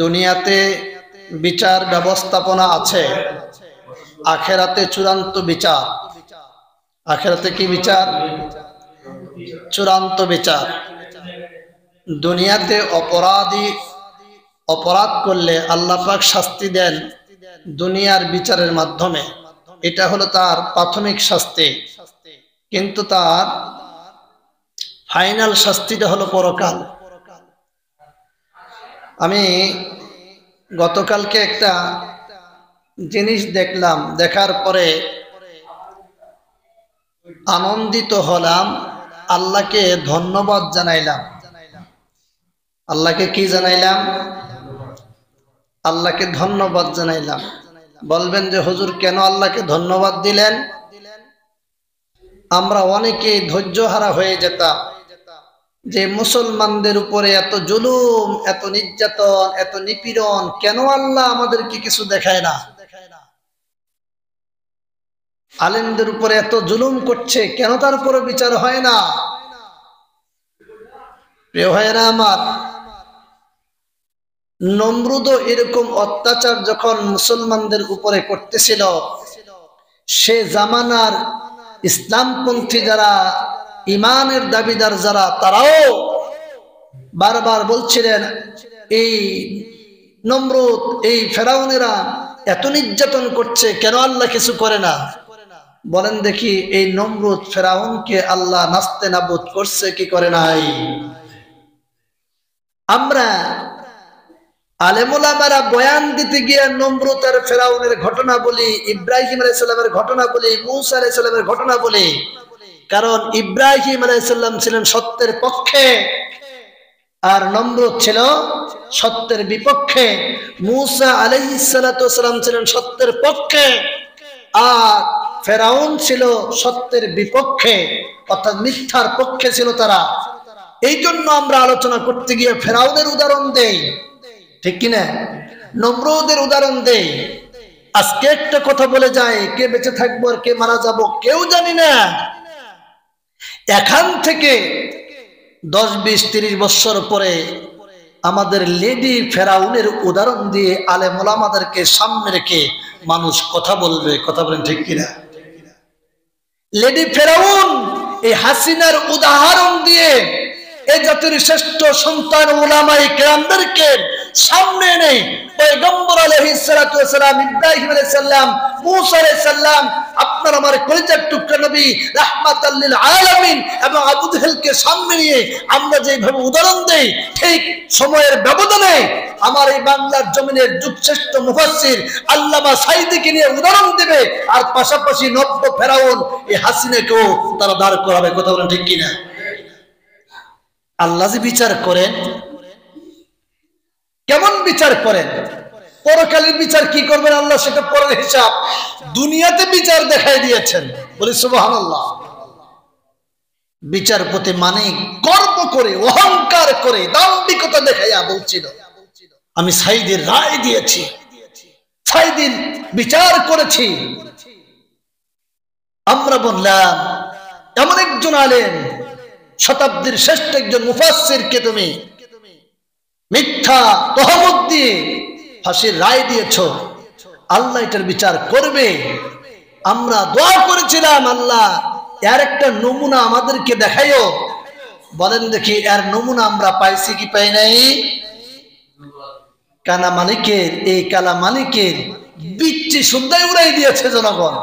দুনিয়াতে বিচার ব্যবস্থাপনা আছে, আখেরাতে চূড়ান্ত বিচার। আখেরাতে কি বিচার? চূড়ান্ত বিচার। দুনিয়াতে অপরাধী অপরাধ করলে আল্লাহ পাক শাস্তি দেন দুনিয়ার বিচারের মাধ্যমে, এটা হলো তার প্রাথমিক শাস্তি। কিন্তু তার ফাইনাল শাস্তিটা হলো পরকাল। আমি গতকালকে একটা জিনিস দেখলাম, দেখার পরে আনন্দিত হলাম, আল্লাহকে ধন্যবাদ জানাইলাম। আল্লাহকে কি জানাইলাম? আল্লাহকে ধন্যবাদ জানাইলাম। বলবেন যে হুজুর কেন আল্লাহকে ধন্যবাদ দিলেন? আমরা অনেকেই ধৈর্যহারা হয়ে যেতাম যে মুসলমানদের উপরে এত জুলুম, এত নির্যাতন, এত নিপীড়ন, কেন আল্লাহ আমাদেরকে কিছু দেখায় না? আলেমদের উপরে এত জুলুম করছে, কেন তার উপরে বিচার হয় না? প্রিয় ভাইয়েরা আমার, নমরুদ এরকম অত্যাচার যখন মুসলমানদের উপরে করতেছিল, সে জামানার ইসলামপন্থী যারা, ইমানের দাবিদার যারা, তারাও বারবার বলছিলেন এই নমরুদ, এই ফেরাউনেরা এত নির্যাতন করছে, কেন আল্লাহ কিছু করে না? বলেন দেখি, এই নমরুদ ফেরাউনকে আল্লাহ নাস্তে নাবুদ করছে কি করে নাই? আমরা আলেমুলামারা বয়ান দিতে গিয়ে নমরুদ আর ফেরাউনের ঘটনা বলি, ইব্রাহিম আলাইহিস সালামের ঘটনা বলি, মূসা আলাইহিস সালামের ঘটনা বলি। কারণ ইব্রাহিম আলাইহিস সালাম ছিলেন সত্যের পক্ষে, আর নমরুদ ছিল সত্যের বিপক্ষে। মূসা আলাইহিস সালাতু ওয়াসালাম ছিলেন সত্যের পক্ষে, আর ফেরাউন ছিল সত্যের বিপক্ষে, অর্থাৎ মিথ্যার পক্ষে ছিল তারা। এই জন্য আমরা আলোচনা করতে গিয়ে ফেরাউনের উদাহরণ দেই, ঠিক কিনা? নমরুদের উদাহরণ দেই। আজকে একটা কথা বলে যায়, কে বেঁচে থাকবো আর কে মারা যাব কেউ জানি না। এখান থেকে 10, 20, 30 বছর পরে আমাদের লেডি ফেরাউনের উদাহরণ দিয়ে আলেম ওলামাদেরকে সামনে রেখে মানুষ কথা বলবে। কথা বলেন ঠিক কিনা? লেডি ফেরাউন এই হাসিনার উদাহরণ দিয়ে এই জাতির শ্রেষ্ঠ সন্তান উলামায়ে কেরামদেরকে সামনে এনে পয়গম্বর আলাইহিস সালাতু ওয়াস সালাম, ইব্রাহিম আলাইহিস সালাম, মূসা আলাইহিস সালাম, আপনার আমার কলিজার টুকরা নবী রাহমাতাল লিল আলামিন এবং আবু জাহেলকে সামনে নিয়ে আমরা যেভাবে উদাহরণ দেই, ঠিক সময়ের ব্যবধানে আমার এই বাংলার জমিনের যুগশ্রেষ্ঠ মুফাসসির আল্লামা সাঈদীকে নিয়ে উদাহরণ দেবে, আর পাশাপাশি নব্য ফেরাউন এই হাসিনাকেও তারা দাঁড় করাবে। কথা বলেন ঠিক কিনা? আল্লাহ যে বিচার করেন, কেমন বিচার করেন? পরকালের বিচার কি করবেন আল্লাহ, সেটা পরের হিসাব। দুনিয়াতে বিচার দেখাই দিয়েছেন, বলি সুবহানাল্লাহ। বিচারপতি মানে গর্ব করে, অহংকার করে, দাম্ভিকতা দেখাইয়া বলছিল আমি সাঈদীর রায় দিয়েছি, সাঈদীর বিচার করেছি। আমরা বললাম এমন একজন আলেম, শতাব্দীর শ্রেষ্ঠ একজন মুফাসসিরকে তুমি মিথ্যা তহমত দিয়ে ফাঁসির রায় দিয়েছ, আল্লাহ এটার বিচার করবে। আমরা দোয়া করেছিলাম, আল্লাহ এর একটা নমুনা আমাদেরকে দেখাইও। বলেন দেখি, এর নমুনা আমরা পাইছি কি পাই নাই? কানা মালিকের, এই কালা মালিকের বিচ্ছি শুদ্ধাই উড়াই দিয়েছে জনগণ।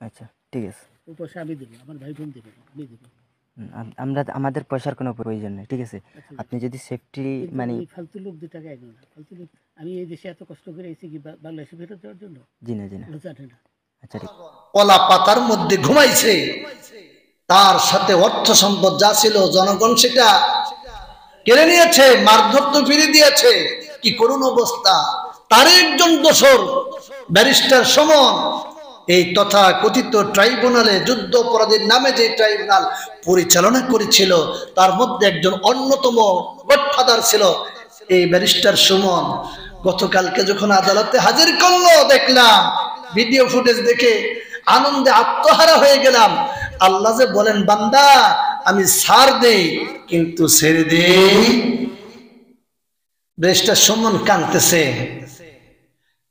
আচ্ছা ঠিক আছে, পয়সা আমি দেবো, আমার ভাই বোন দেবে, আমি দেবো। আমরা আমাদের পয়সার কোনো প্রয়োজন নেই, ঠিক আছে? আপনি যদি সেফটি মানে ফালতু লোক 2 টাকা একজন না, ফালতু লোক। আমি এই দেশে এত কষ্ট করে এসেছি কি বাংলাদেশে ফেরত যাওয়ার জন্য? জি না জি না। আচ্ছা ঠিক। কলা পাতার মধ্যে ঘুমাইছে, তার সাথে অর্থ সম্পদ যা ছিল জনগণ সেটা কেড়ে নিয়েছে, মারধর তো ফিরে দিয়েছে। কি করুণ অবস্থা! তার একজন দোসর ব্যারিস্টার সুমন এই তথা কথিত ট্রাইব্যুনালে, যুদ্ধ অপরাধীর নামে যে ট্রাইব্যুনাল পরিচালনা করেছিল, তার মধ্যে একজন অন্যতম গডফাদার ছিল এই ব্যারিস্টার সুমন। গতকালকে যখন আদালতে হাজির করলো, দেখলাম ভিডিও ফুটেজ দেখে আনন্দে আত্মহারা হয়ে গেলাম। আল্লাহ যে বলেন, বান্দা আমি ছাড় দেই কিন্তু ছেড়ে দেই। ব্যারিস্টার সুমন কাঁদতেছে,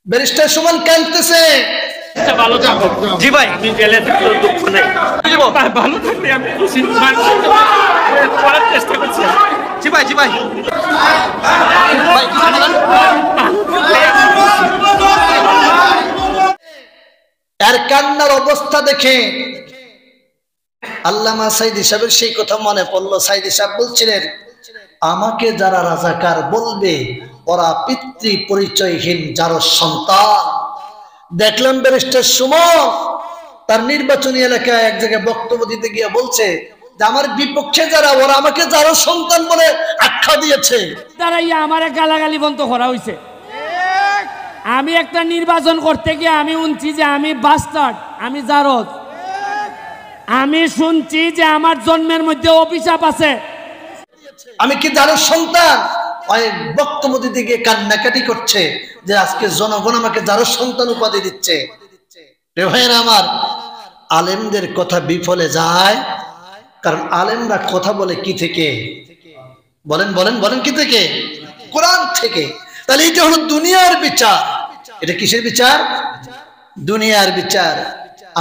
ব্যারিস্টার সুমন কাঁদতেছে। ভালো থাকো। জি ভাই, আমি গেলে তো কোনো দুঃখ নেই। ভালো থাকলে আমি খুশি করার চেষ্টা করছি। জি ভাই, জি ভাই, ভাই কিছু বলেন। এর কান্নার অবস্থা দেখে আল্লামা সাইদি সাহেবের সেই কথা মনে পড়লো। সাইদি সাহেব বলছিলেন, আমাকে যারা রাজাকার বলবে ওরা পিতৃ পরিচয়হীন যার সন্তান। দেখলাম ব্যারিস্টার সুমন তার নির্বাচনী এলাকায় এক জায়গায় বক্তব্য দিতে গিয়ে বলছে যে আমার বিপক্ষে যারা ওরা আমাকে যারো সন্তান বলে আখ্যা দিয়েছে। তারাই আমার গালাগালি বন্ধ করা হয়েছে। আমি একটা নির্বাচন করতে গিয়ে আমি শুনছি যে আমি বাস্টার্ড, আমি জারদ। আমি শুনছি যে আমার জন্মের মধ্যে অভিশাপ আছে। আমি কি যারো সন্তান? ওই বক্তব্য দিতে গিয়ে কান্নাকাটি করছে যে আজকে জনগণ আমাকে যারো সন্তান উপাধি দিচ্ছে। রে ভাইয়েরা আমার, আলেমদের কথা বিফলে যায়, কারণ আলেমরা কথা বলে কি থেকে? বলেন বলেন বলেন, কি থেকে? কোরআন থেকে। তাহলে এটা হলো দুনিয়ার বিচার। এটা কিসের বিচার? দুনিয়ার বিচার।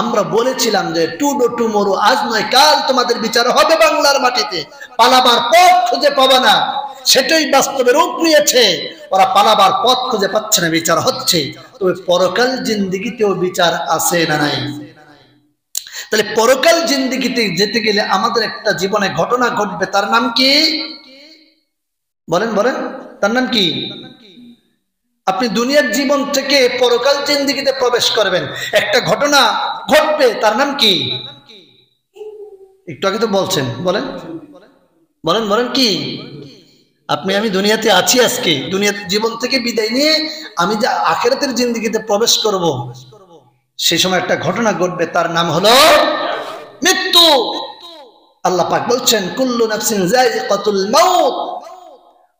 আমরা বলেছিলাম যে টুডো টুমোরো, আজ নয় কাল তোমাদের বিচার হবে বাংলার মাটিতে। পালাবার পথ খুঁজে পাবে না, সেটাই বাস্তবে রূপ নিয়েছে। ওরা পালাবার পথ খুঁজে পাচ্ছে না, বিচার হচ্ছে। তবে পরকাল জিন্দেগিতেও বিচার আছে না নাই? তাহলে পরকাল জিন্দেগিতে যেতে গেলে আমাদের একটা জীবনে ঘটনা ঘটবে, তার নাম কি? বলেন বলেন, তার নাম কি? আপনি দুনিয়ার জীবন থেকে পরকাল জিন্দেগিতে প্রবেশ করবেন, একটা ঘটনা ঘটবে, তার নাম কি? একটু আগে তো বলছেন, বলেন বলেন বলেন, কি? আমি দুনিয়াতে আছি, আজকে দুনিয়ার জীবন থেকে বিদায় নিয়ে আমি যে আখিরাতের জিন্দেগিতে প্রবেশ করব, সেই সময় একটা ঘটনা ঘটবে, তার নাম হলো মৃত্যু। আল্লাহ পাক বলছেন, কুল্লু নাফসিন যায়িকাতুল মাউত,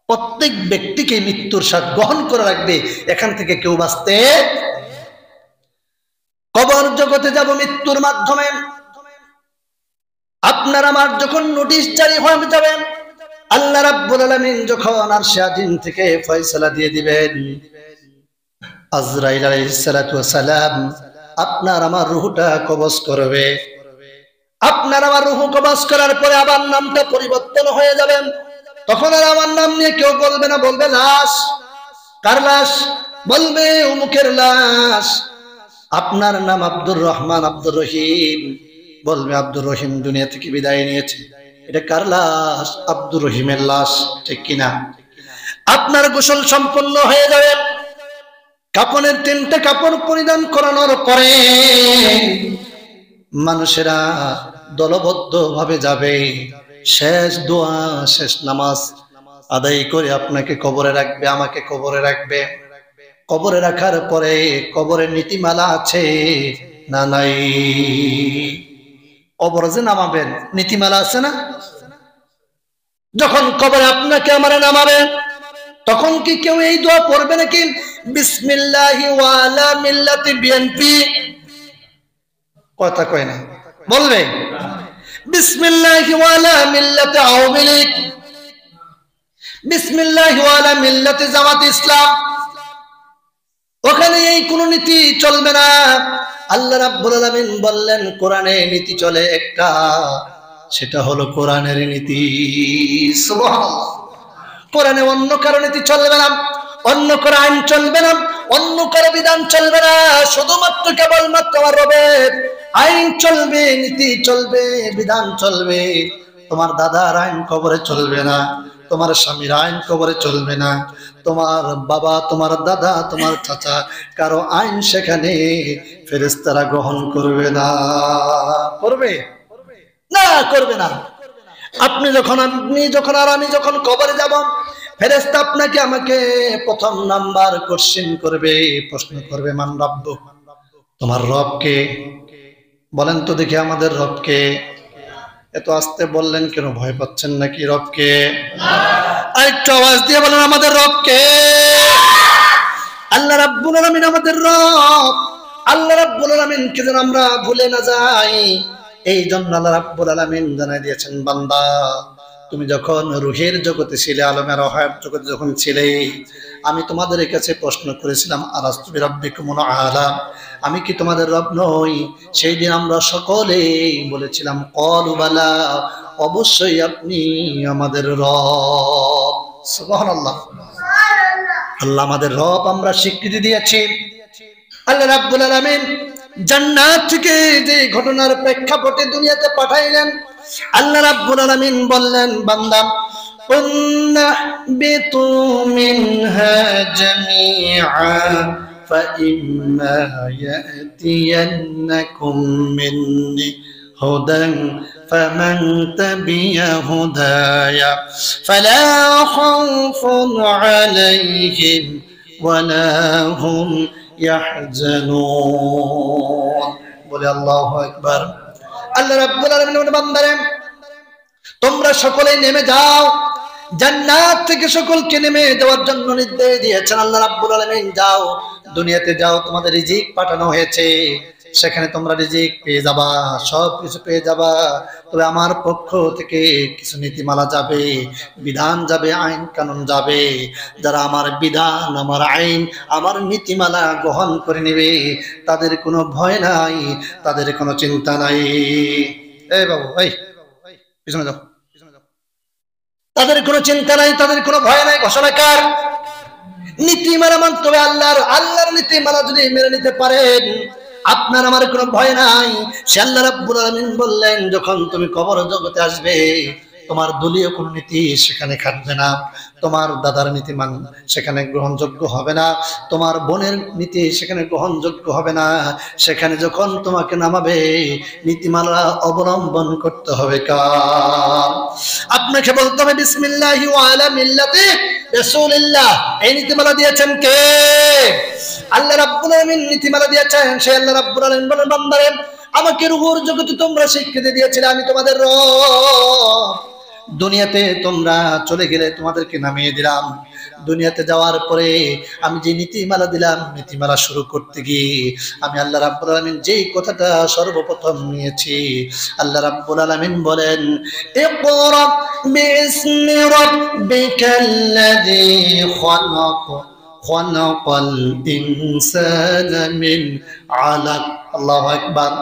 প্রত্যেক ব্যক্তিকে মৃত্যুর স্বাদ গ্রহণ করে রাখবে, এখান থেকে কেউ বাঁচতে। কবর জগতে যাব মৃত্যুর মাধ্যমে। আপনার আমার যখন নোটিশ জারি হয়ে যাবে, আল্লাহ রাব্বুল আলামিন যখন আরশে আজিম থেকে ফয়সালা দিয়ে দিবেন, আজরাইল আলাইহিস সালাতু ওয়াস সালাম আপনার আমার রূহটা কবজ করবে। আপনার আমার রূহ কবজ করার পরে আবার নামটা পরিবর্তন হয়ে যাবে। তখন আর আমার নাম নিয়ে কেউ বলবে না, বলবে লাশ। কার লাশ? বলবে অমুকের লাশ। আপনার নাম আব্দুর রহমান, আব্দুর রহিম, বলবে আব্দুর রহিম দুনিয়া থেকে বিদায় নিয়েছে। এটা কার লাশ? আব্দুর রহিমের লাশ, ঠিক কিনা? আপনার গোসল সম্পন্ন হয়ে যাবে, কাপনের 3টে কাপড় পরিধান করানোর পরে মানুষেরা দলবদ্ধ ভাবে যাবে, শেষ দোয়া, শেষ নামাজ আদায় করে আপনাকে কবরে রাখবে, আমাকে কবরে রাখবে। কবরে রাখার পরে কবরের নীতিমালা আছে না নাই? কবরে যে নামাবেন নীতিমালা আছে না? যখন কবরে আপনাকে আমারে নামাবে, তখন কি কেউ এই দোয়া পড়বে নাকি? বিসমিল্লাহি ওয়া আলা মিল্লাতি বিএনপি, কথা কয় না, বলবে বিসমিল্লাহি ওয়া আলা মিল্লাতি আওয়ামী লীগ, বিসমিল্লাহি ওয়া আলা মিল্লাতি জামাত ইসলাম। ওখানে এই কোন নীতি চলবে না। আল্লাহ রাব্বুল আলামিন বললেন, কোরআনে নীতি চলে একটা, সেটা হলো কোরআনের নীতি। সুবহানাল্লাহ। কোরআনে অন্য কারো নীতি চলবে না, অন্য কারো আইন চলবে না, অন্য কারো বিধান চলবে না। শুধুমাত্র কেবলমাত্র আমার রবের আইন চলবে, নীতি চলবে, বিধান চলবে। তোমার দাদার আইন কবরে চলবে না, তোমার স্বামীর আইন কবরে চলবে না, তোমার বাবা, তোমার দাদা, তোমার চাচা, কারো আইন সেখানে ফেরেশতারা গ্রহণ করবে না। করবে না? করবে না। আপনি যখন আর আমি যখন কবরে যাব, ফেরেশতা আপনাকে আমাকে প্রথম নাম্বার কোশ্চেন করবে, প্রশ্ন করবে, মান রাব্বু, তোমার রব কে? বলেন তো দেখি আমাদের রব কে? এত আস্তে বললেন কেন? ভয় পাচ্ছেন নাকি? রব কে? আরেকটু আওয়াজ দিয়ে বলেন, আমাদের রব কে? আল্লাহ রাব্বুল আলামিন আমাদের রব। আল্লাহ রাব্বুল আলামিনকে যেন আমরা ভুলে না যাই, এই জন্য আল্লাহ রাব্বুল আলামিন জানাই দিয়েছেন, বান্দা তুমি যখন রুহের জগতে ছিলে, আলমে রহের জগতে যখন ছিলে, আমি তোমাদের কাছে প্রশ্ন করেছিলাম আলাস্তু বিরাব্বিকুমুল আলা, আমি কি তোমাদের রব নই? সেই দিন আমরা সকলেই বলেছিলাম ক্বালু বালা, অবশ্যই আপনি আমাদের রব। সুবহানাল্লাহ। আল্লাহ আমাদের রব, আমরা স্বীকৃতি দিয়েছি। আল্লাহ রাব্বুল আলামিন জান্নাত থেকে যে ঘটনার প্রেক্ষাপটে দুনিয়াতে পাঠাইলেন, আল্লাহ রাব্বুল আলামিন বললেন, বান্দা উন্নাহবিতু মিনহা জামিআ ফাইম্মা ইয়াতিয়ান্নাকুম মিন্নি হুদান ফামান তাবিয়া হুদায়া ফালা খাউফুন আলাইহিম ওয়ালা হুম ইয়াহজানুন। বলে আল্লাহু আকবার। আল্লাহ রাব্বুল আলামিন বান্দারে, তোমরা সকলেই নেমে যাও, জান্নাত থেকে সকলকে নেমে যাওয়ার জন্য নির্দেশ দিয়েছেন আল্লাহ রাব্বুল আলামিন। যাও, দুনিয়াতে যাও, তোমাদের রিজিক পাঠানো হয়েছে, সেখানে তোমরা রিজিক পেয়ে যাবা, সব কিছু পেয়ে যাবা। তবে আমার পক্ষ থেকে কিছু নীতিমালা যাবে, বিধান যাবে, আইন কানুন যাবে। যারা আমার বিধান, আমার আইন, আমার নীতিমালা গ্রহণ করে নেবে, তাদের কোনো ভয় নাই, তাদের কোনো চিন্তা নাই। এই বাবু, এই পিছনে যাও, তাদের কোনো চিন্তা নাই, তাদের কোনো ভয় নাই। ঘোষণাকার নীতিমালা মানতে হবে আল্লাহর নীতিমালা যদি মেনে নিতে পারেন, আপনার আমার কোনো ভয় নাই। সে আল্লাহ রাব্বুল আলামিন বললেন, যখন তুমি কবর জগতে আসবে, তোমার দলীয় কোনো নীতি সেখানে খাটবে না, তোমার দাদার নীতি সেখানে গ্রহণযোগ্য হবে না, তোমার বোনের নীতি সেখানে গ্রহণযোগ্য হবে না। সেখানে যখন তোমাকে নামাবে, নীতিমালা অবলম্বন করতে হবে কার? আপনাকে বলতে হবে বিসমিল্লাহি ওয়া আলা মিল্লাতি রাসূলিল্লাহ। এই নীতিমালা দিয়েছেন কে? আল্লাহ রাব্বুল আলামিন নীতিমালা দিয়েছেন। সে আল্লাহ রাব্বুল আলামিন বলেন, বান্দারে, আমাকে রুহুর জগতে তোমরা স্বীকৃতি দিয়েছিলে আমি তোমাদের রব। দুনিয়াতে তোমরা চলে গেলে তোমাদেরকে নামিয়ে দিলাম। দুনিয়াতে যাওয়ার পরে আমি যে নীতিমালা দিলাম, নীতিমালা শুরু করতে গিয়ে আমি আল্লাহ রাব্বুল আলামিন যেই কথাটা সর্বপ্রথম নিয়েছি, আল্লাহ রাব্বুল আলামিন বলেন, ইকরা বিইসমি রাব্বিকাল্লাযী খালাক খালাকাল ইনসানা মিন আলাক। আল্লাহু আকবার।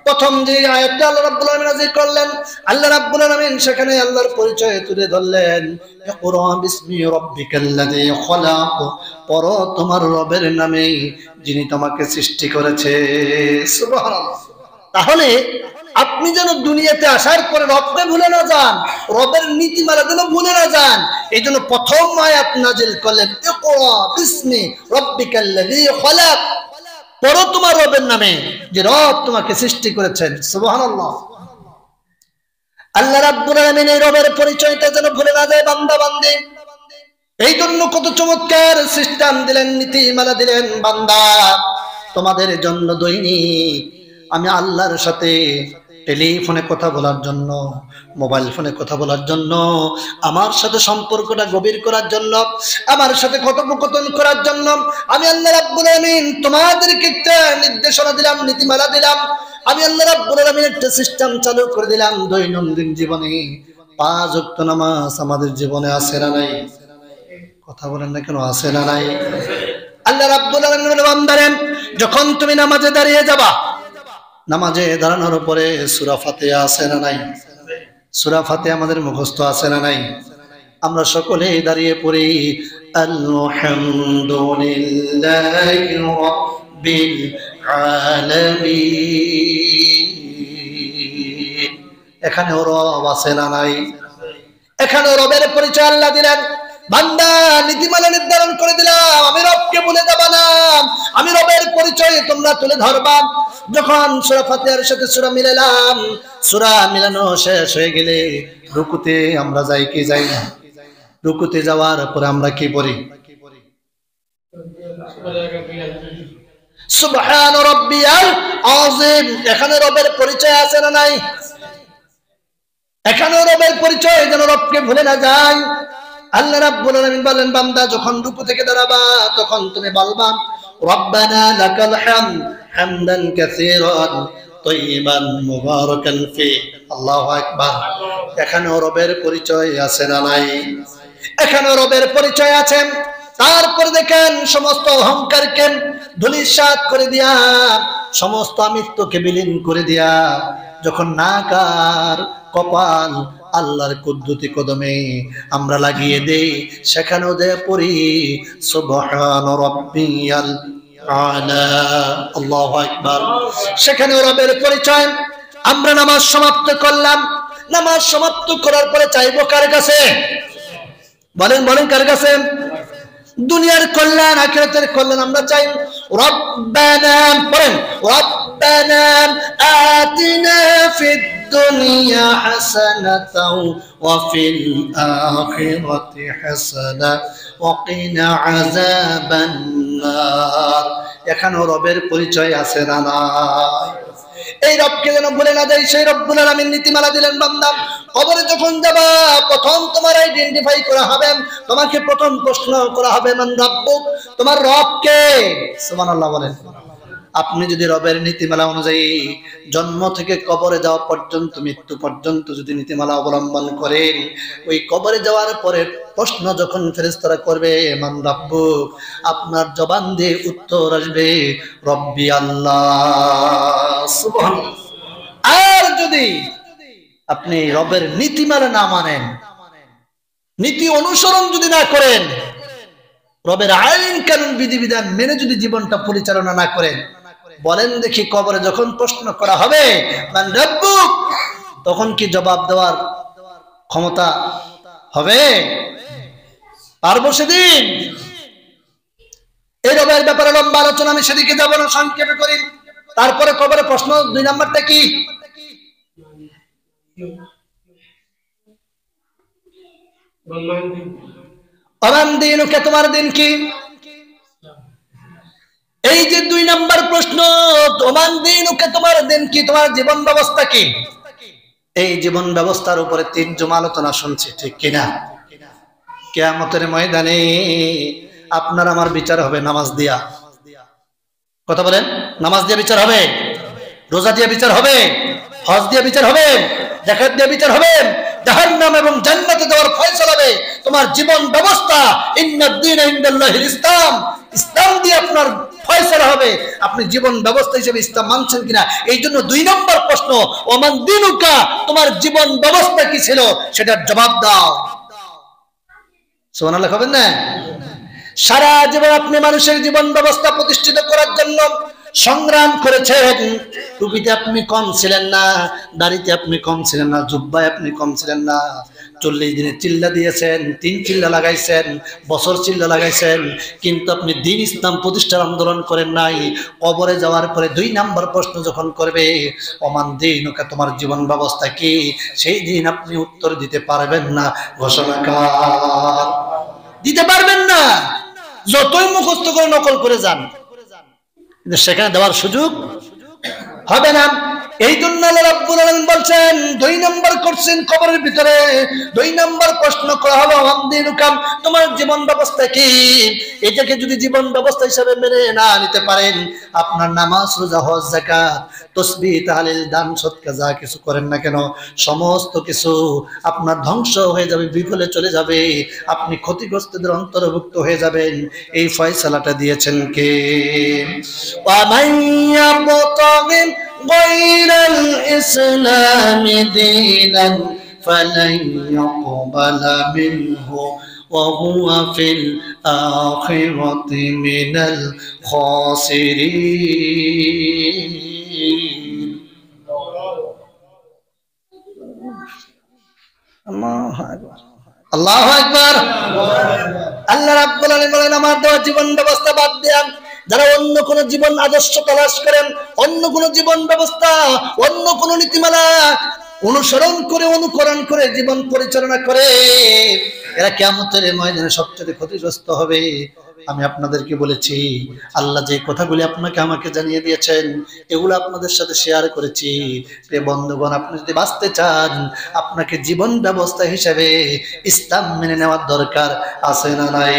প্রথম যে আয়াতটা আল্লাহ রাব্বুল আলামিন নাযিল করলেন, আল্লাহ রাব্বুল আলামিন সেখানে আল্লাহর পরিচয় তুলে ধরলেন। ইকরা বিসমি রাব্বিকাল্লাযী খালাক, পড়ো তোমার রবের নামে যিনি তোমাকে সৃষ্টি করেছে। সুবহানাল্লাহ। তাহলে আপনি যেন দুনিয়াতে আসার পরে রবকে ভুলে না যান, রবের নীতিমালা যেন ভুলে না যান, এই জন্য প্রথম আয়াত নাযিল করলেন, ইকরা বিসমি রাব্বিকাল্লাযী খালাক, পড়ো তোমার রবের নামে যে রব তোমাকে সৃষ্টি করেছেন। সুবহানাল্লাহ। আল্লাহ রাব্বুল আলামিন এই রবের পরিচয়টা যেন ভুলে না যায় বান্দা বান্দী। এই জন্য কত চমৎকার সিস্টেম দিলেন, নীতিমালা দিলেন। বান্দা, তোমাদের জন্য দৈনিক আমি আল্লাহর সাথে টেলিফোনে কথা বলার জন্য, মোবাইল ফোনে কথা বলার জন্য, আমার সাথে সম্পর্কটা গভীর করার জন্য, আমার সাথে কথোপকথন করার জন্য আমি আল্লাহ রাব্বুল আলামিন তোমাদেরকে একটা নির্দেশনা দিলাম, নীতিমালা দিলাম। আমি আল্লাহ রাব্বুল আলামিন একটা সিস্টেম চালু করে দিলাম দৈনন্দিন জীবনে। 5 ওয়াক্ত নামাজ আমাদের জীবনে আছে না নাই? কথা বলেন না কেন, আছে না নাই? আল্লাহ রাব্বুল আলামিন বলেন, বান্দারে, যখন তুমি নামাজে দাঁড়িয়ে যাবা, নামাজে দাঁড়ানোর পরে সূরা ফাতিহা আছে না নাই? সূরা ফাতিহা আমাদের মুখস্থ আছে না নাই? আমরা সকলেই দাঁড়িয়ে পড়ি আলহামদুলিল্লাহি রাব্বিল আলামিন। এখানে রব আছে না নাই? এখানে রবের পরিচয় আল্লাহ দিলেন। বান্দা, নীতিমালা নির্ধারণ করে দিলাম, আমি রবকে ভুলে যাবা না, আমি রবের পরিচয় তোমরা তুলে ধরবা। যখন সূরা ফাতিহার সাথে সূরা মিলালাম, সূরা মিলানো শেষ হয়ে গেলে রুকুতে আমরা যাই কি যাই না? রুকুতে যাওয়ার পরে আমরা কি পড়ি? সুবহান রাব্বিয়াল আযীম। এখানে রবের পরিচয় আছে না নাই? এখানে রবের পরিচয়, যেন রবকে ভুলে না যায়। আল্লাহ রাব্বুল আলামিন বলেন, বান্দা, যখন রুকু থেকে দাঁড়াবা তখন তুমি বলবা, রব্বানা লাকাল হামদ হামদান কাসীরান তাইয়িবান মুবারাকান ফি। আল্লাহু আকবার। এখানে রবের পরিচয় আছে না নাই? এখানে রবের পরিচয় আছে। তারপর দেখেন সমস্ত অহংকারকে ধূলিসাৎ করে দিয়া, সমস্ত আমিত্বকে বিলীন করে দিয়া, যখন নাকার কপাল আল্লাহর কুদরতি কদমে আমরা লাগিয়ে দেই, সেখানেও দেয় পড়ি সুবহান রাব্বিয়াল আলা। আল্লাহু আকবার। সেখানেও রবের পরিচয়। আমরা নামাজ সমাপ্ত করলাম, নামাজ সমাপ্ত করার পরে চাইবো কার কাছে? বলেন বলেন, কার কাছে? দুনিয়ার কল্যাণ, আখিরাতের কল্যাণ আমরা চাই। রব্বানা, বলেন রব্বানা আতিনা ফিদ দুনিয়া হাসানাতাও ওয়া ফিল আখিরাতি হাসানা ওয়া কিনা আযাবান নার। এখানে রবের পরিচয় আছে না নাই? এই রবকে যেন ভুলে না যাই। সেই রব্বুল আলামিন নীতিমালা দিলেন, বান্দা কবরে যখন যাবা প্রথম তোমার আইডেন্টিফাই করা হবে, তোমাকে প্রথম প্রশ্ন করা হবে মান রাব্বুক, তোমার রব কে? সুবহানাল্লাহ বলেন। আপনি যদি রবের নীতিমালা অনুযায়ী জন্ম থেকে কবরে যাওয়া পর্যন্ত, মৃত্যু পর্যন্ত যদি নীতিমালা অবলম্বন করেন, ওই কবরে যাওয়ার পরে প্রশ্ন যখন ফেরেশতারা করবে মান রাব্বুক, আপনার জবান দিয়ে উত্তর আসবে রব্বি আল্লাহ। সুবহানাল্লাহ। আর যদি আপনি রবের নীতিমালা না মানেন, নীতি অনুসরণ যদি না করেন, রবের আইন কানুন বিধিবিধান মেনে যদি জীবনটা পরিচালনা না করেন, বলেন দেখি কবরে যখন প্রশ্ন করা হবে মান রাব্বুক, তখন কি জবাব দেওয়ার ক্ষমতা হবে? পারবো সেদিন? এই রবের ব্যাপারে লম্বা আলোচনা, আমি সেদিকে যাব না, সংক্ষেপে করি। তারপরে কবরে প্রশ্ন 2 নাম্বারটা কি? ওমান দীনুকা, তোমার দিন কি? এই যে 2 নাম্বার প্রশ্ন, ওমান দীনুকা, তোমার দিন কি, তোমার জীবন ব্যবস্থা কি? এই জীবন ব্যবস্থার উপরে 3 জুমা আলোচনা শুনছি, ঠিক কিনা? কিয়ামতের ময়দানে আপনার আমার বিচার হবে নামাজ দিয়া। কথা বলেন, নামাজ দিয়ে বিচার হবে, রোজা দিয়ে বিচার হবে, হজ দিয়ে বিচার হবে, যাকাত দিয়ে বিচার হবে, জাহান্নাম এবং জান্নাতে দেওয়ার ফয়সালা হবে। তোমার জীবন ব্যবস্থা ইন্নাদ দীনা ইনদাল্লাহিল ইসলাম, ইসলাম দিয়ে আপনার ফয়সালা হবে। আপনি জীবন ব্যবস্থা হিসেবে ইসলাম মানছেন কিনা? এই জন্য 2 নম্বর প্রশ্ন, ওমান দীনুকা, তোমার জীবন ব্যবস্থা কি ছিল, সেটার জবাব দাও। সুবহানাল্লাহ খাবেন না? সারা জীবন আপনি মানুষের জীবন ব্যবস্থা প্রতিষ্ঠিত করার জন্য সংগ্রাম করেছেন। টুপিতে আপনি কম ছিলেন না, দাড়িতে আপনি কম ছিলেন না, জুব্বায় আপনি কম ছিলেন না। 40 দিনে চিল্লা দিয়েছেন, 3 চিল্লা লাগাইছেন, বছর চিল্লা লাগাইছেন, কিন্তু আপনি দ্বীন ইসলাম প্রতিষ্ঠার আন্দোলন করেন নাই। কবরে যাওয়ার পরে 2 নাম্বার প্রশ্ন যখন করবে ওমান দীনুকা, তোমার জীবন ব্যবস্থা কি, সেই দিন আপনি উত্তর দিতে পারবেন না। ঘোষণাকার দিতে পারবেন না, যতই মুখস্থ করে নকল করে যান, কিন্তু সেখানে দেওয়ার সুযোগ হবে না। এই জন্য আল্লাহ রাব্বুল আলামিন বলছেন 2 নম্বর কোশ্চেন কবরের ভিতরে, 2 নম্বর প্রশ্ন করা হবে ওমান দীনুকা, তোমার জীবন ব্যবস্থা কি। এটাকে যদি জীবন ব্যবস্থা হিসেবে মেনে না নিতে পারেন, আপনার নামাজ, রোজা, হজ, যাকাত, তাসবিহ, তাহলিল, দান, সদকা যা কিছু করেন না কেন, সমস্ত কিছু আপনার ধ্বংস হয়ে যাবে, বিফলে চলে যাবে, আপনি ক্ষতিগ্রস্তদের অন্তর্ভুক্ত হয়ে যাবেন। এই ফয়সালাটা দিয়েছেন কে? ওয়া মাইয়া মুতামিন غير الإسلام دينا فلن يقبل منه وهو في الآخرة من الخاسرين. الله أكبر. আল্লাহ রাব্বুল আলামিন বলেন, আমার দেওয়া জীবন ব্যবস্থা বাদ দেন, যারা অন্য কোন জীবন আদর্শ তালাশ করেন, অন্য কোন জীবন ব্যবস্থা, অন্য কোন নীতিমালা অনুসরণ করে, অনুকরণ করে জীবন পরিচালনা করে, এরা কিয়ামতের ময়দানে সবচেয়ে ক্ষতিগ্রস্ত হবে। আমি আপনাদেরকে বলেছি, আল্লাহ যে কথাগুলি আপনাকে আমাকে জানিয়ে দিয়েছেন, এগুলো আপনাদের সাথে শেয়ার করেছি। প্রিয় বন্ধুগণ, আপনি যদি বাঁচতে চান, আপনাকে জীবন ব্যবস্থা হিসেবে ইসলাম মেনে নেওয়ার দরকার আছে না নাই?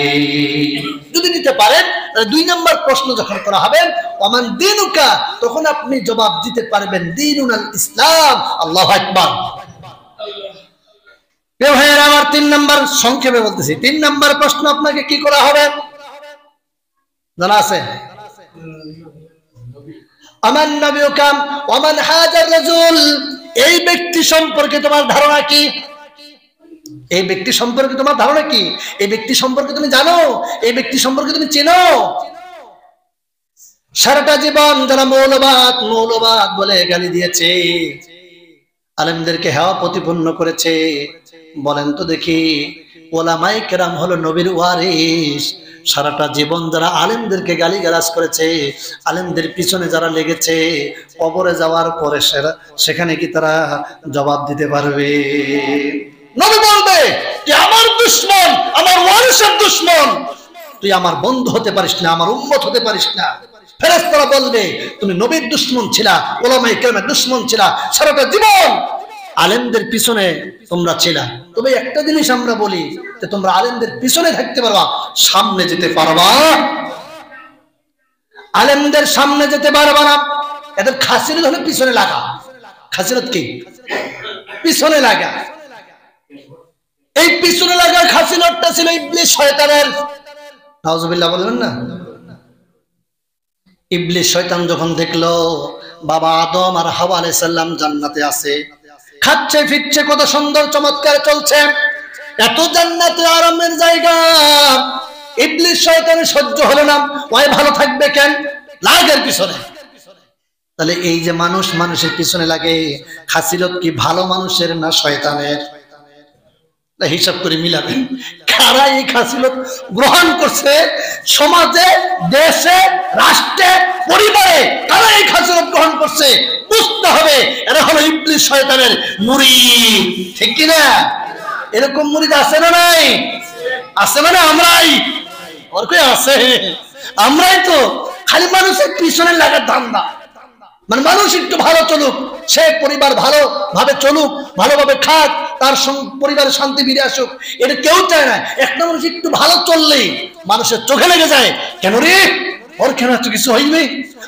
যদি নিতে পারেন, 2 নম্বর প্রশ্ন যখন করা হবে ওমান দিনুকা, তখন আপনি জবাব দিতে পারবেন দীনুল ইসলাম। আল্লাহু আকবার। ভাইয়েরা আমার 3 নম্বর সংক্ষেপে বলতেছি, 3 নম্বর প্রশ্ন আপনাকে কি করা হবে জানা আছে? আমান নবিয়ুকা ওমান হাজার রাজুল, এই ব্যক্তি সম্পর্কে তোমার ধারণা কি? এই ব্যক্তি সম্পর্কে তোমার ধারণা কি? এই ব্যক্তি সম্পর্কে তুমি জানো? এই ব্যক্তি সম্পর্কে তুমি চেনো? সারাটা জীবন যারা মৌলবাদ মৌলবাদ বলে গালি দিয়েছে, আলেমদেরকে হেওয়া প্রতিপন্ন করেছে, বলেন তো দেখি ওলামায়ে কেরাম হলো নবীর ওয়ারিস। সারাটা জীবন যারা আলেমদেরকে গালিগালাজ করেছে, আলেমদের পিছনে যারা লেগেছে, কবরে যাওয়ার পরে সেখানে কি তারা জবাব দিতে পারবে? নবী বলবে তুই আমার দুশমন, আমার ওয়ারিসের দুশমন, তুই আমার বন্ধু হতে পারিস না, আমার উম্মত হতে পারিস না। ফেরেশতারা বলবে তুমি নবীর দুশমন ছিলা, ওলামায়ে কেরামের দুশমন ছিলা, সারাটা জীবন আলেমদের পিছনে তোমরা ছিলা। তবে একটা জিনিস আমরা বলি যে তোমরা আলেমদের পিছনে থাকতে পারবা, সামনে যেতে পারবা? আলেমদের সামনে যেতে পারবা না। এদের খাসিরত হলো পিছনে লাগা। খাসিরত কি? পিছনে লাগা। এই পিছনে লাগার খাসিরতটা ছিল ইবলিস শয়তানের। নাউজুবিল্লাহ বলবেন না? ইবলিস শয়তান যখন দেখলো বাবা আদম আর হাওয়া আলাইহিস সালাম জান্নাতে আছে, খাচ্ছে ফিরছে, কত সুন্দর চমৎকার চলছে, এত জান্নাতে আরামের জায়গা, ইবলিস শয়তানের সহ্য হলো না। ওই ভালো থাকবে কেন? লাগের পিছনে। তাহলে এই যে মানুষ মানুষের পিছনে লাগে, খাসিলত কি ভালো মানুষের না শয়তানের? হিসাব করে মিলাবেন কারা এই খাসিলত গ্রহণ করছে, সমাজে, দেশে, রাষ্ট্রে, পরিবারে কারা এই খাসিলত গ্রহণ করছে বুঝতে হবে। এরা হলো ইবলিস শয়তানের মুরিদ, ঠিক কি না? এরকম মুরিদ আছে না নাই? আছে মানে আমরাই, আর কই আছে? আমরাই তো। খালি মানুষের পিছনে লাগার ধান্দা, মানে মানুষ একটু ভালো চলুক, সে পরিবার ভালো ভাবে চলুক, ভালোভাবে খাক, তার পরিবারের শান্তি ফিরে আসুক, এটা কেউ চায় না। একটা মানুষ একটু ভালো চললেই মানুষের চোখে লেগে যায়, কেন রে ওর কেন এত কিছু হইবে,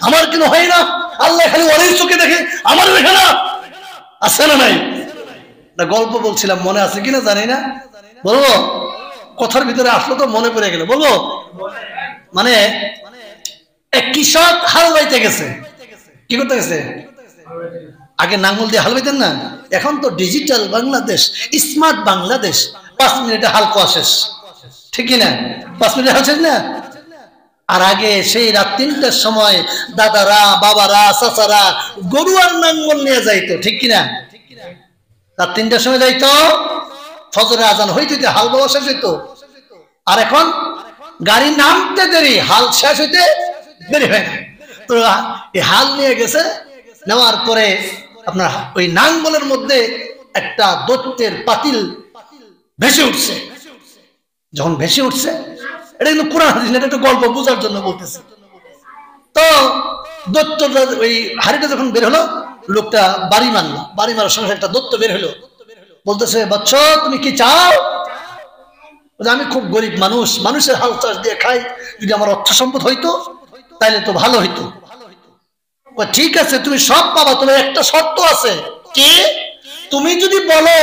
আমার কেন হয় না? আল্লাহ খালি ওরই চোখে দেখে, আমার দেখে না। আছে না নাই? একটা গল্প বলছিলাম, মনে আছে কিনা জানি না, বলবো? কথার ভিতরে আসলো তো মনে পড়ে গেল, বলবো? মানে এক কৃষক হাল বাইতে গেছে। কি করতে গেছে? আগে নাঙ্গল দিয়ে হাল বাইতেন না, এখন তো ডিজিটাল বাংলাদেশ, স্মার্ট বাংলাদেশ, 5 মিনিটে হাল কোয়া শেষ, ঠিক না? 5 মিনিটে হাল শেষ না? আর আগে সেই রাত 3টার সময় দাদারা, বাবারা, চাচারা গরু আর নাঙ্গল নিয়ে যাইতো, ঠিক কিনা? রাত 3টার সময় যাইতো, ফজরের আজান হইতে হাল বাবা শেষ হইতো। আর এখন গাড়ি নামতে দেরি, হাল শেষ হইতে দেরি হয় না। তো এই হাল নিয়ে গেছে, নেওয়ার পরে আপনার ওই নাঙ্গলের মধ্যে একটা দৈত্যের পাতিল ভেসে উঠছে। যখন ভেসে উঠছে, এটা কিন্তু কোরআন হাদিস না, এটা একটা গল্প বোঝার জন্য বলতেছে। তো দৈত্যটা ওই হাড়িটা যখন বের হলো, লোকটা বাড়ি মারলো, বাড়ি মারার সঙ্গে একটা দৈত্য বের হলো, বলতেছে বৎস তুমি কি চাও? আমি খুব গরিব মানুষ, মানুষের হাল চাষ দিয়ে খাই, যদি আমার অর্থ সম্পদ হইতো তাইলে তো ভালো হইতো। ঠিক আছে তুমি সব পাবা, তোমার একটা শর্ত আছে। কি? তুমি যদি বলো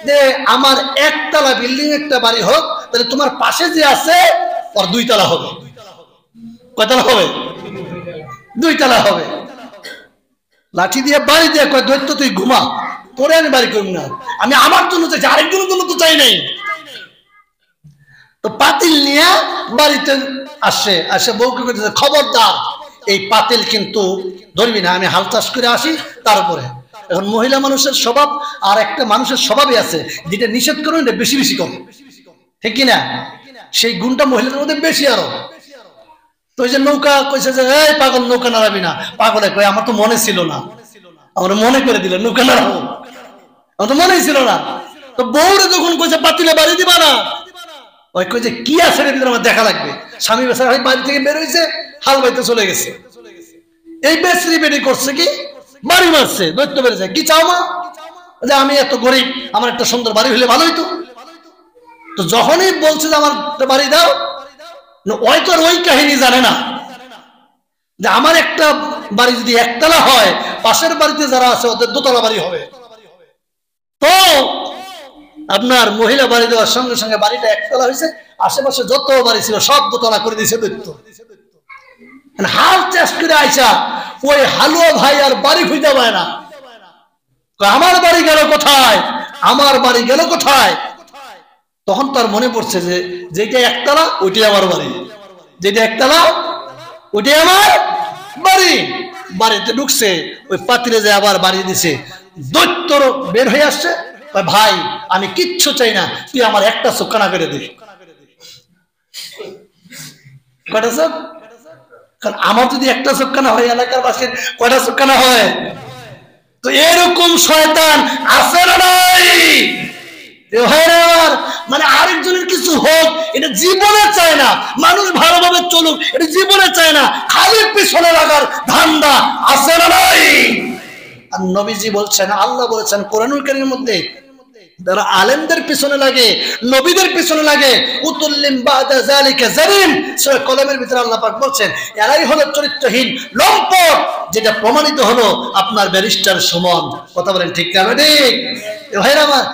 যে আমার 1 তলা বিল্ডিং একটা বাড়ি হোক, তাহলে তোমার পাশে যে আছে ওর 2 তলা হবে। কয় তলা হবে? 2 তলা হবে। লাঠি দিয়ে বাড়ি দিয়ে কয় দৈত্য তুই ঘুমা, পরে আমি বাড়ি করব না, আমি আমার জন্য চাইছি, আরেকজনের জন্য তো চাই নাই। তো পাতিল নিয়ে বাড়িতে আসে, আসে বউকে কইতেছে খবরদার এই পাতিল কিন্তু ধরবি না, আমি হাল চাষ করে আসি। তারপরে এখন মহিলা মানুষের স্বভাব আর একটা মানুষের স্বভাবই আছে, যেটা নিষেধ করো এটা বেশি বেশি করে, ঠিক কিনা? সেই গুণটা মহিলাদের মধ্যে বেশি আরো। তো ওই যে নৌকা কইছে যে এই পাগল নৌকা নাড়াবি না, পাগলে কই আমার তো মনে ছিল না, আমার মনে করে দিল নৌকা নাড়াবো, আমার তো মনেই ছিল না। তো বউরে যখন কইছে পাতিলে বাড়ি দিবা না, ওই কইছে কি আছে রে ভিতরে আমার দেখা লাগবে। স্বামী বেচারা বাড়ি থেকে বের হইছে, হাল বাইতে চলে গেছে। এই বেচরি বেরি করছে কি, বাড়ি মারছে, দৈত্য বেড়েছে। কি চাও মা? যে আমি এত গরিব, আমার একটা সুন্দর বাড়ি হইলে ভালো হইতো। তো যখনই বলছে যে আমার বাড়ি দাও, ওই তো আর ওই কাহিনী জানে না যে আমার একটা বাড়ি যদি একতলা হয়, পাশের বাড়িতে যারা আছে ওদের দোতলা বাড়ি হবে। তো আপনার মহিলা বাড়ি দেওয়ার সঙ্গে সঙ্গে বাড়িটা একতলা হয়েছে, আশেপাশে যত বাড়ি ছিল সব দোতলা করে দিয়েছে দৈত্য। হাল চাষ করে আইসা ওই হালুয়া ভাই আর বাড়ি খুঁজে পায় না। আমার বাড়ি গেল কোথায়, আমার বাড়ি গেল কোথায়? তখন তার মনে পড়ছে যে যেটা একতলা ওইটাই আমার বাড়ি, যেটা একতলা ওইটাই আমার বাড়ি। বাড়িতে ঢুকছে, ওই পাতিলে যে আবার বাড়ি দিছে। দৈত্য বের হয়ে আসছে, ভাই আমি কিচ্ছু চাই না, তুই আমার একটা চোখানা করে দিস। কয়টা চোখ? কারণ আমার যদি একটা চোখানা হয়, এলাকার বাসীর কয়টা চোখানা হয়? তো এরকম শয়তান আছে না নাই? মানে আরেকজনের কিছু হোক এটা জীবনে চায় না, মানুষ ভালোভাবে চলুক এটা জীবনে চায় না, খালি পিছনে লাগার ধান্দা আছে না নাই? আর নবীজি বলছেন, আল্লাহ বলেছেন কোরআনুল কারীমের মধ্যে, যারা আলেমদের পিছনে লাগে, নবীদের পিছনে লাগে, উতুল্লিম বাদা যালিকা জারিম, সূরা কলমের ভিতরে আল্লাহ পাক বলছেন এরাই হলো চরিত্রহীন লম্পট, যেটা প্রমাণিত হলো আপনার ব্যারিস্টার সুমন। কথা বলেন ঠিক না? ঠিক ভাইরা আমার।